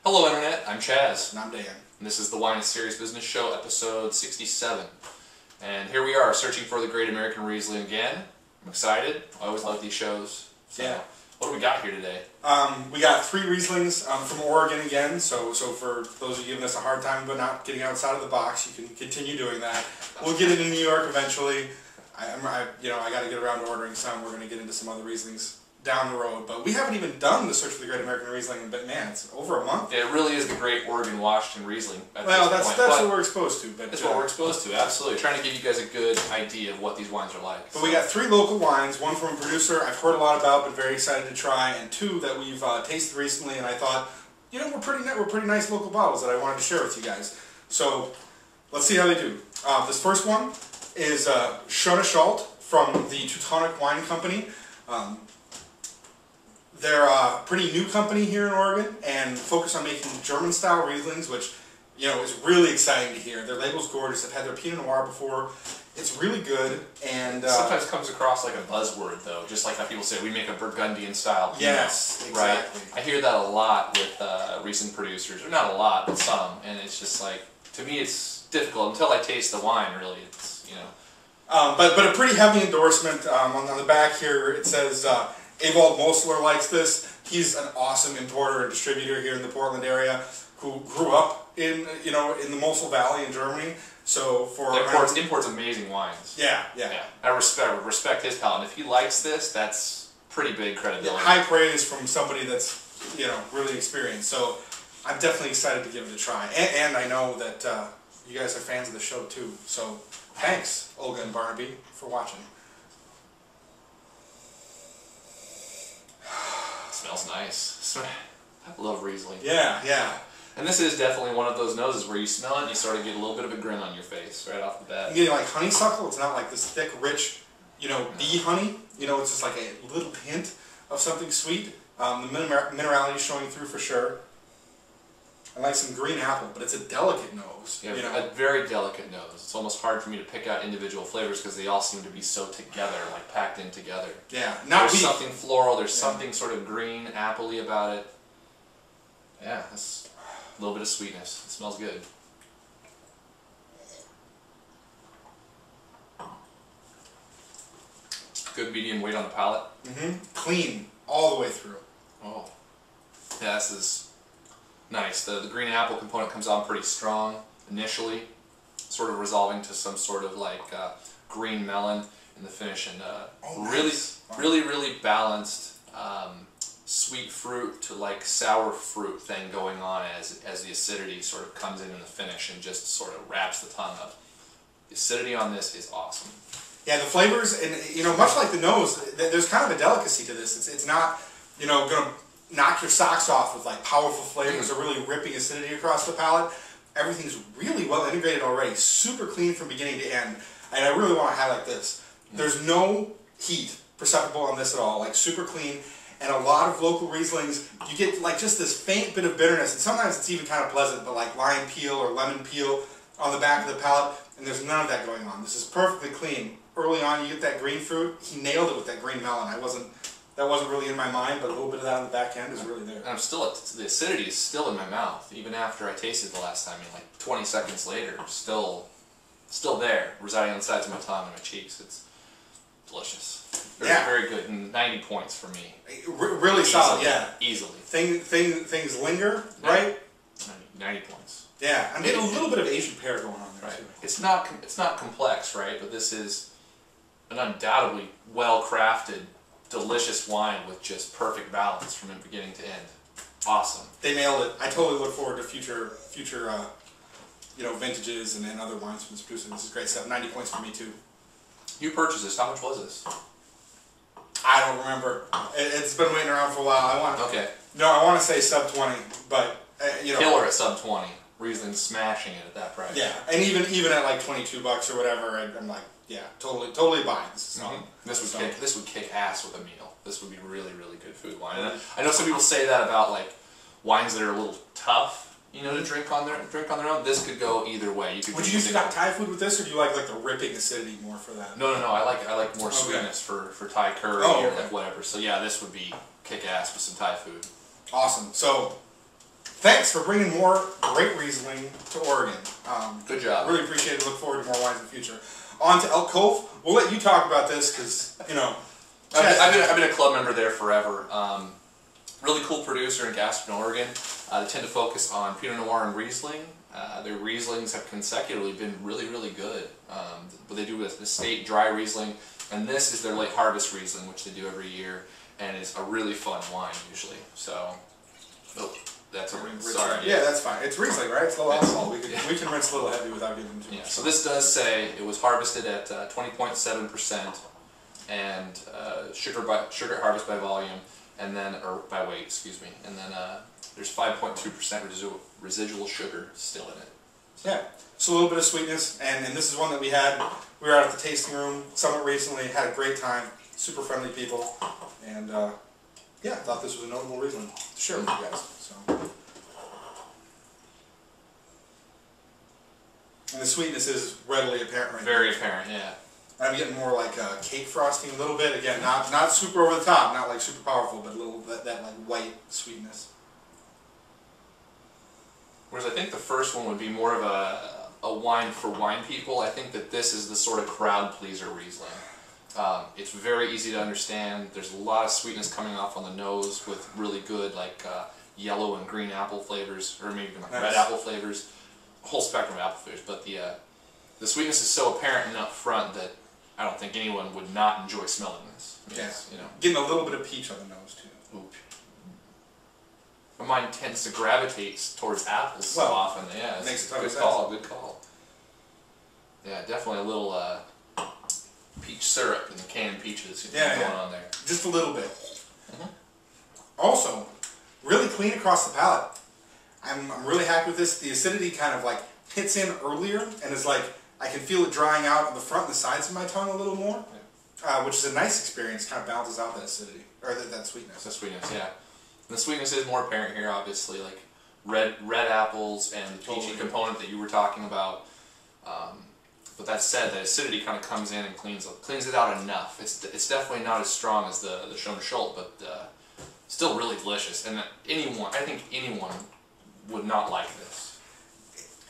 Hello Internet, I'm Chaz. And I'm Dan. And this is the Wine and Serious Business Show, episode 67. And here we are, searching for the great American Riesling again. I'm excited. I always love these shows. So, yeah. What do we got here today? We got 3 Rieslings from Oregon again, so for those of you giving us a hard time but not getting outside of the box, you can continue doing that. We'll get it in New York eventually. I got to get around to ordering some. We're going to get into some other Rieslings down the road, but we haven't even done the search for the great American Riesling, but man, it's over a month. It really is the great Oregon Washington Riesling. Well, that's what we're exposed to. But that's what we're exposed to, absolutely. Trying to give you guys a good idea of what these wines are like. But we got 3 local wines, one from a producer I've heard a lot about, but very excited to try, and 2 that we've tasted recently, and I thought, you know, we're pretty nice local bottles that I wanted to share with you guys. So let's see how they do. This first one is Schöne Schlucht from the Teutonic Wine Company. They're a pretty new company here in Oregon and focus on making German-style Rieslings, which, you know, is really exciting to hear. Their label's gorgeous. I've had their Pinot Noir before. It's really good, and sometimes comes across like a buzzword, though, just like how people say we make a Burgundian-style Pinot. Yes, exactly. Right? I hear that a lot with recent producers, or not a lot, but some, and it's just like, to me, it's difficult until I taste the wine. Really, it's, you know. But a pretty heavy endorsement on the back here. It says. Ewald Mosler likes this. He's an awesome importer and distributor here in the Portland area who grew up in the Mosel Valley in Germany. So for imports amazing wines. Yeah. I respect his palate. And if he likes this, that's pretty big credibility. Yeah, high praise from somebody that's really experienced. So I'm definitely excited to give it a try. And I know that you guys are fans of the show too. So thanks, Olga and Barnaby, for watching. Smells nice. I love Riesling. Yeah. And this is definitely one of those noses where you smell it and you sort of get a little bit of a grin on your face right off the bat. You get like honeysuckle. It's not like this thick, rich, bee honey. It's just like a little hint of something sweet. The minerality is showing through for sure. I like some green apple, but it's a delicate nose. Yeah, a very delicate nose. It's almost hard for me to pick out individual flavors because they all seem to be so together, like packed in together. Yeah, there's something floral. There's something sort of green, apple-y about it. Yeah, that's a little bit of sweetness. It smells good. Good medium weight on the palate. Clean all the way through. Oh, yeah, this is nice. The green apple component comes on pretty strong initially, sort of resolving to some sort of like green melon in the finish, and really balanced sweet fruit to like sour fruit thing going on as the acidity sort of comes in the finish and just sort of wraps the tongue up. The acidity on this is awesome. Yeah, the flavors, and much like the nose, there's kind of a delicacy to this. It's not going to knock your socks off with like powerful flavors or really ripping acidity across the palate. Everything's really well integrated already, super clean from beginning to end. And I really want to highlight this. There's no heat perceptible on this at all, like super clean. And a lot of local Rieslings, you get like just this faint bit of bitterness, and sometimes it's even kind of pleasant, but like lime peel or lemon peel on the back of the palate, and there's none of that going on. This is perfectly clean. Early on, you get that green fruit. He nailed it with that green melon. That wasn't really in my mind, but a little bit of that on the back end is really there. And the acidity is still in my mouth, even after I tasted the last time. Like 20 seconds later, still there, residing on the sides of my tongue and my cheeks. It's delicious. Very good, and 90 points for me. Really solid, yeah. Easily. Things linger, right? 90 points. Yeah, I'm getting a little bit of Asian pear going on there too. It's not complex, right? But this is an undoubtedly well-crafted, delicious wine with just perfect balance from beginning to end. Awesome. They nailed it. I totally look forward to future vintages and other wines from this producer. This is great stuff. 90 points for me too. You purchased this. How much was this? I don't remember. It's been waiting around for a while. I want to say sub 20, but killer at sub 20. Riesling smashing it at that price. Yeah, and even at like $22 or whatever, I'm like, yeah, totally buying this. This would kick ass with a meal. This would be really good food wine. And I know some people say that about like wines that are a little tough, to drink on their own. This could go either way. Would you use Thai food with this, or do you like the ripping acidity more for that? No. I like more sweetness for Thai curry or like whatever. So yeah, this would be kick ass with some Thai food. Awesome. So thanks for bringing more great Riesling to Oregon. Good job. Really appreciate it. Look forward to more wines in the future. On to Elk Cove. We'll let you talk about this because, you know. I've been a club member there forever. Really cool producer in Gastonia, Oregon. They tend to focus on Pinot Noir and Riesling. Their Rieslings have consecutively been really, really good. But they do a state dry Riesling, and this is their late harvest Riesling, which they do every year, and it's a really fun wine usually. So, oh, that's a rinse. Sorry. Yeah, that's fine. It's Riesling, right? It's low alcohol. We can rinse a little heavy without giving too much. Yeah. So this does say it was harvested at 20.7%, and sugar harvest by volume, and then by weight, excuse me, and then there's 5.2% residual sugar still in it. Yeah, so a little bit of sweetness, and this is one that we had. We were out at the tasting room somewhat recently, had a great time, super friendly people, and yeah, I thought this was a notable Riesling to share with you guys. So, and the sweetness is readily apparent right Very apparent, yeah. I'm getting more like cake frosting a little bit. Again, not super over the top, not like super powerful, but a little bit that like white sweetness. Whereas I think the first one would be more of a wine for wine people. I think that this is the sort of crowd pleaser Riesling. It's very easy to understand. There's a lot of sweetness coming off on the nose with really good like yellow and green apple flavors, or maybe even like red apple flavors. A whole spectrum of apple flavors, but the sweetness is so apparent and up front that I don't think anyone would not enjoy smelling this. Yeah, you know, getting a little bit of peach on the nose too. Oop. My mind tends to gravitate towards apples so well, often. Yeah, it's makes a good call. Good call. Yeah, definitely a little peach syrup in the canned peaches going on there. Just a little bit. Also, really clean across the palate. I'm really happy with this. The acidity kind of like hits in earlier and is like, I can feel it drying out on the front and the sides of my tongue a little more, which is a nice experience. Kind of balances out that acidity, or that sweetness. The sweetness, yeah. And the sweetness is more apparent here, obviously, like red apples and the peachy component that you were talking about. But that said, the acidity kind of comes in and cleans it out enough. It's definitely not as strong as the Schöne Schlucht, but still really delicious. And I think anyone would not like this.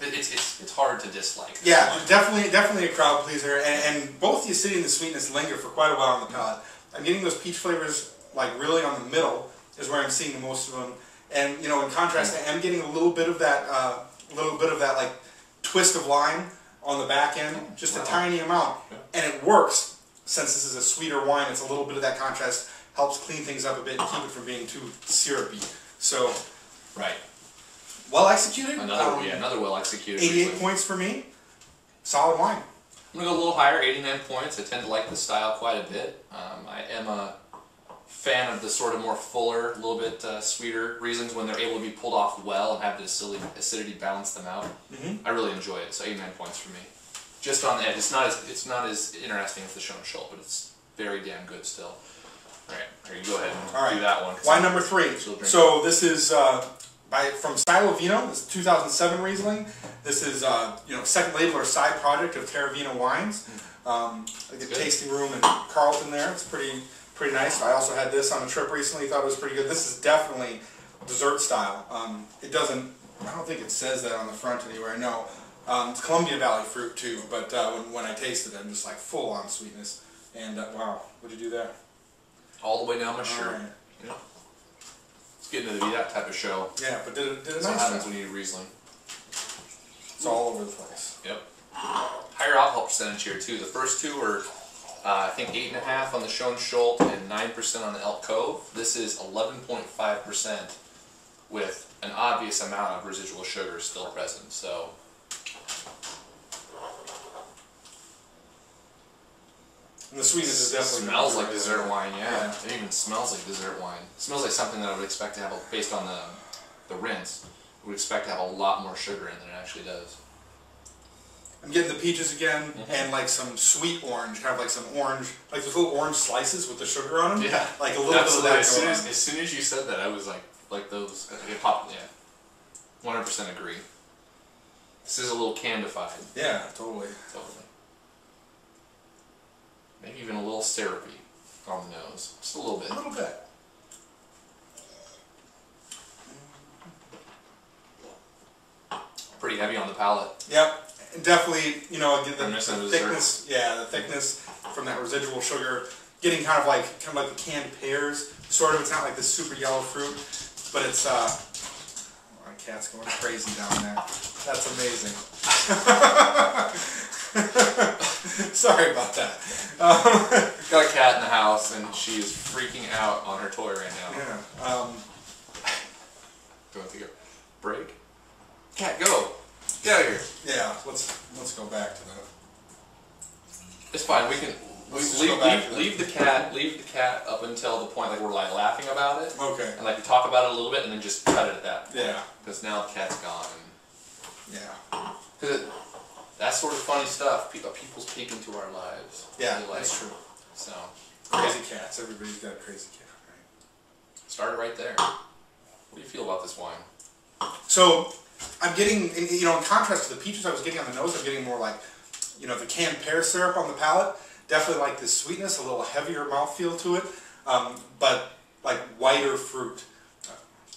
It's hard to dislike. Yeah, definitely a crowd pleaser, and both the acidity and the sweetness linger for quite a while on the palate. I'm getting those peach flavors like really on the middle is where I'm seeing the most of them, and you know, in contrast, I am getting a little bit of that like twist of lime on the back end, just a tiny amount, and it works since this is a sweeter wine. It's a little bit of that contrast helps clean things up a bit and keep it from being too syrupy. So, right. Well executed. Another well executed. 88 points for me. Solid wine. I'm going to go a little higher, 89 points. I tend to like the style quite a bit. I am a fan of the sort of more fuller, a little bit sweeter Rieslings when they're able to be pulled off well and have the acidity balance them out. I really enjoy it, so 89 points for me. Just on the edge. It's not as interesting as the Schöne Schlucht, but it's very damn good still. Alright, here you go ahead and do that one. Wine number 3. So this is from Silo Vino. This is 2007 Riesling. This is second label or side project of Terra Vino Wines. I get tasting room in Carlton there. It's pretty nice. I also had this on a trip recently. Thought it was pretty good. This is definitely dessert style. It doesn't. I don't think it says that on the front anywhere. No. It's Columbia Valley fruit too. But when I taste it, I'm just like full on sweetness. And wow, what'd you do there? All the way down my shirt. Right. You know, it's getting to be that type of show. Yeah, but did a nice job. That's what happens when you eat Riesling. It's all over the place. Yep. Higher alcohol percentage here too. The first two were, I think, 8.5 on the Schöne Schlucht and 9% on the Elk Cove. This is 11.5% with an obvious amount of residual sugar still present. So. And the sweetness is definitely smells like dessert wine. Yeah, it even smells like dessert wine. It smells like something that I would expect to have, based on the rinse, I would expect to have a lot more sugar in than it actually does. I'm getting the peaches again, and like some sweet orange, kind of like some orange, like those little orange slices with the sugar on them. Yeah, like a little bit of that. As soon as you said that, I was like those. It popped. Yeah, 100% agree. This is a little candified. Yeah, totally. Maybe even a little syrupy on the nose. Just a little bit. A little bit. pretty heavy on the palate. Yep. Definitely, you know, the thickness. Yeah, the thickness from that residual sugar, getting kind of like the canned pears. Sort of. It's not like the super yellow fruit, but it's. My cat's going crazy down there. That's amazing. Sorry about that. Got a cat in the house, and she is freaking out on her toy right now. Yeah. Do you want to take a break? Cat, go! Get out of here. Yeah. Let's go back to that. It's fine. We can leave the cat up until the point like we're like laughing about it. Okay. And like we talk about it a little bit, and then just cut it at that point. Yeah. Because now the cat's gone. And yeah. Because that's sort of funny stuff. People's peek into our lives. Yeah, really that's true. So. Crazy cats. Everybody's got a crazy cat, right? Start it right there. What do you feel about this wine? So, I'm getting, you know, in contrast to the peaches I was getting on the nose, I'm getting more like, you know, the canned pear syrup on the palate. Definitely like the sweetness, a little heavier mouthfeel to it, but like whiter fruit.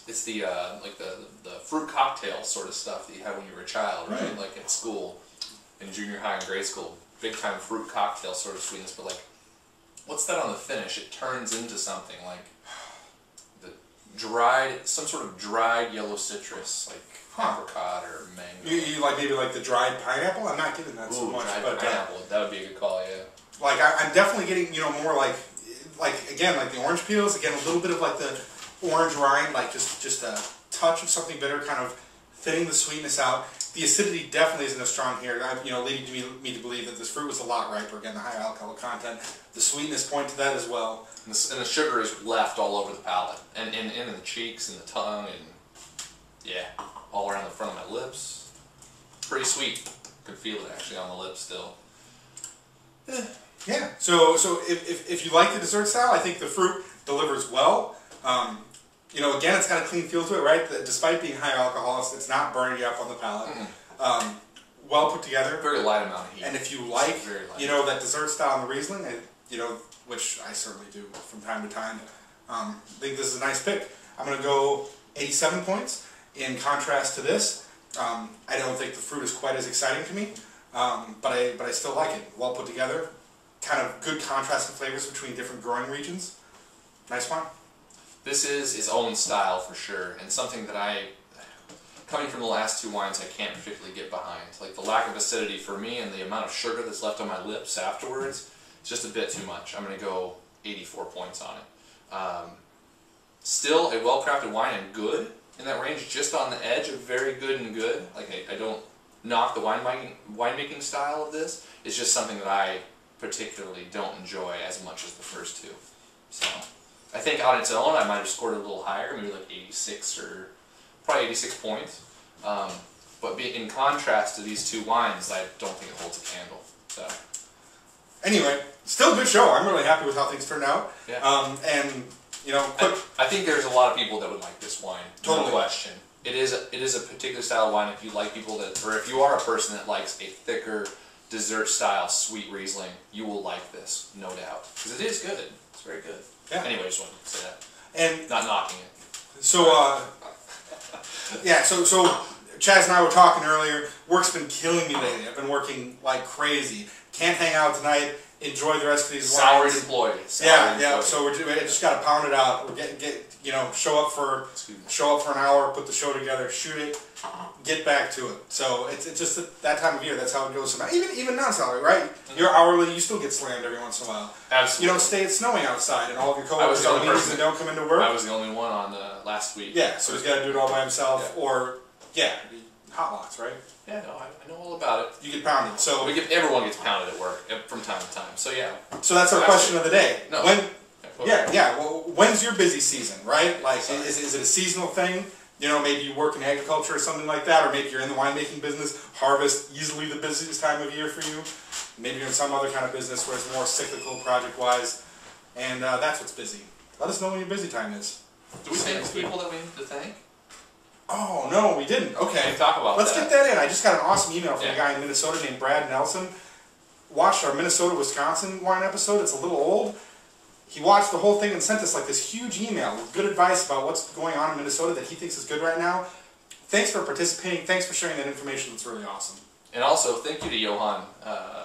It's the like the fruit cocktail sort of stuff that you had when you were a child, right? Mm-hmm. Like at school, in junior high and grade school, big time fruit cocktail sort of sweetness. But like, what's that on the finish? It turns into something like the dried, some sort of dried yellow citrus, like apricot or mango. You like maybe like the dried pineapple? I'm not getting that so much, dried but pineapple. That would be a good call, yeah. Like I'm definitely getting, you know, more like again like the orange peels, again a little bit of like the orange rind, like just a touch of something bitter, kind of thinning the sweetness out. The acidity definitely isn't as strong here. You know, leading me to believe that this fruit was a lot riper. Again, the high alcohol content, the sweetness point to that as well. And the sugar is left all over the palate, and in the cheeks and the tongue, and yeah, all around the front of my lips. Pretty sweet. Could feel it actually on the lips still. Yeah. So if you like the dessert style, I think the fruit delivers well. You know, again, it's got a clean feel to it, right? Despite being high alcohol, it's not burning you up on the palate. Well put together. Very light amount of heat. And if you like, you know, that dessert style in the Riesling, you know, which I certainly do from time to time, I think this is a nice pick. I'm going to go 87 points. In contrast to this, I don't think the fruit is quite as exciting to me, but I still like it. Well put together. Kind of good contrast in flavors between different growing regions. Nice wine. This is its own style for sure, and something that coming from the last two wines, I can't particularly get behind. Like the lack of acidity for me and the amount of sugar that's left on my lips afterwards, it's just a bit too much. I'm going to go 84 points on it. Still a well-crafted wine and good in that range, just on the edge of very good and good. Like I don't knock the winemaking style of this. It's just something that I particularly don't enjoy as much as the first two. So I think on its own, I might have scored a little higher, maybe like 86 or probably 86 points. But in contrast to these two wines, I don't think it holds a candle. So anyway, still a good show. I'm really happy with how things turned out. Yeah. And you know, I think there's a lot of people that would like this wine. Totally. No question. It is a particular style of wine. If you like people that, or if you are a person that likes a thicker dessert style sweet Riesling, you will like this, no doubt, because it is good. It's very good. Yeah. Anyway, I just wanted to say that. And not knocking it. So, yeah, so Chaz and I were talking earlier. Work's been killing me lately. I've been working like crazy. Can't hang out tonight. Enjoy the rest of these Salaried wines. employee. Yeah. So we just got to pound it out. We're you know, show up for an hour, put the show together, shoot it, get back to it. So it's just that time of year. That's how it goes. So now, even non-salary, right? You're hourly. You still get slammed every once in a while. Absolutely. You don't stay. It's snowing outside, and all of your coworkers are meetings and don't come into work. I was the only one on last week. Yeah. So he's got to do it all by himself, or hot lots, right? Yeah, no, I know all about it. You get pounded. So everyone gets pounded at work from time to time. So yeah. So that's our question of the day. No. Well, when's your busy season, right? Like, is it a seasonal thing? You know, maybe you work in agriculture or something like that, or maybe you're in the winemaking business. Harvest, easily the busiest time of year for you. Maybe you're in some other kind of business where it's more cyclical, project-wise, and that's what's busy. Let us know when your busy time is. Do we thank people that we need to thank? Oh, no, we didn't. Okay. Talk about Let's get that in. I just got an awesome email from a guy in Minnesota named Brad Nelson. Watched our Minnesota-Wisconsin wine episode. It's a little old. He watched the whole thing and sent us like this huge email with good advice about what's going on in Minnesota that he thinks is good right now. thanks for participating. Thanks for sharing that information. That's really awesome. And also, thank you to Johan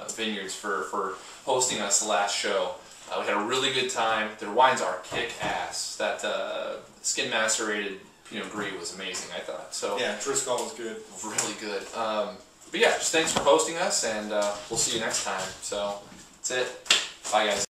Vineyards for hosting us the last show. We had a really good time. Their wines are kick-ass. That skin macerated Pinot Gris was amazing, I thought. So yeah, Driscoll was good. Really good. But yeah, just thanks for hosting us, and we'll see you next time. So that's it. Bye, guys.